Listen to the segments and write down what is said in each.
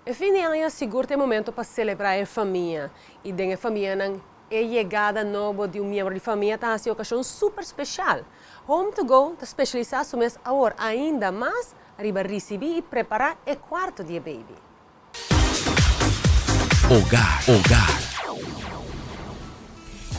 E fim de ano seguro tem momento para celebrar a família. E dentro da família não é chegada nova de membro de família, tá assim ocasião super especial. Home to Go está especializado mas agora ainda mais arriba receber e preparar o quarto de baby. Hogar.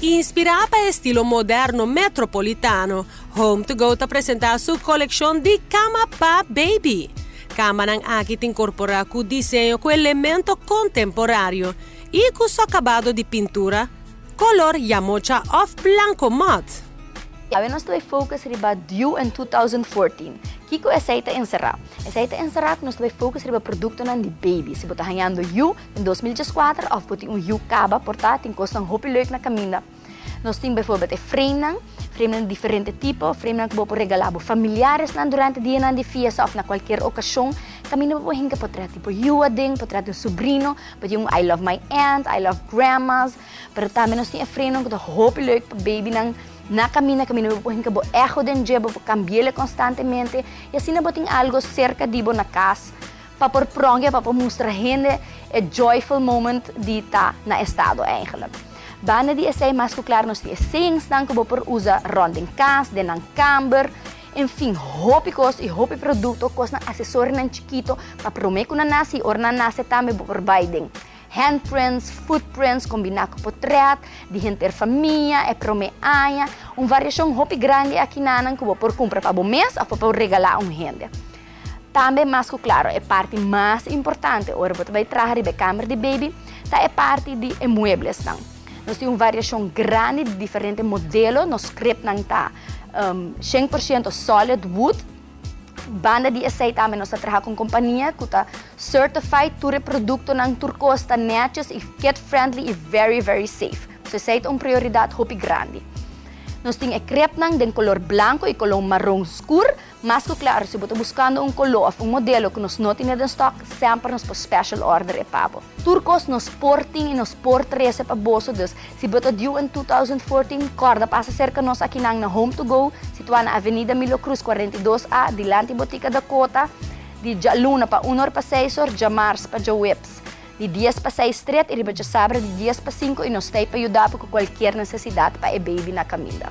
Inspirada para estilo moderno metropolitano, Home to Go está apresentando sua coleção de cama para baby. Cama nang aqui te incorpora com desenho com elemento contemporâneo e com seu acabado de pintura, color yamocha of blanco matte. Nós estamos focados riba due in 2014. Kiko é aceita encerrar. Aceita encerrar que nós estamos focados riba produto nan de baby. Se botar ganhando you em 2014 of botar you caba portátil custa hopi leuk na caminha. Nós temos bijvoorbeeld frame de diferente tipo, frame que vou regalar para familiares durante o dia de fiesta ou na qualquer ocasião. Caminho vou hinga portrait tipo you ading, portrait de sobrinho, pode I love my aunt, I love grandmas. Pero também nós temos frame que hopi leuk para baby na caminho vou hinga bo echo den dia, vou cambiar constantemente e assim nós temos algo cerca de na casa para por pronga para mostrar gente a joyful moment de tá na estado eigenlijk. Bana di essay mas claro nós temos essências que vou por usar rond em casa, de na camber, enfim, hopi cos e hopi produto cos na assessor nan chiquito para prometer na nasi or na nasi também vou por binding. Handprints, footprints, combinar com portrait, de gente família, e prome aia, variação hopi grande aqui nanan que vou por comprar para o mês ou para regalar gente. Também mais claro, é parte mais importante, ora você vai trazer a câmera de baby, tá é parte de muebles não. Nós temos variação grande de diferentes modelos, nos script não tá 100% solid wood. Banda de aceita também nós trabalhamos com companhia que está certified para produto ng turcos está netjes e kid friendly e very safe. So aceita prioridade hopi grande. Nós temos crepe de color branco e color marrom escuro, mas claro, se você está buscando color ou modelo que nós não temos em stock, sempre nos por special order é papo. Turcos nos porting e nos portrese para bolso, dus se você deu em 2014, corda passa cerca nós aqui na Home to Go, situada na Avenida Milo Cruz 42A, dilante Botica Dakota, de Luna para 1 hora para 6 horas, de Mars para Whips. De 10 para 6 street e de Sabra de 10 para 5 e nos tem para ajudar com qualquer necessidade para a baby na caminha.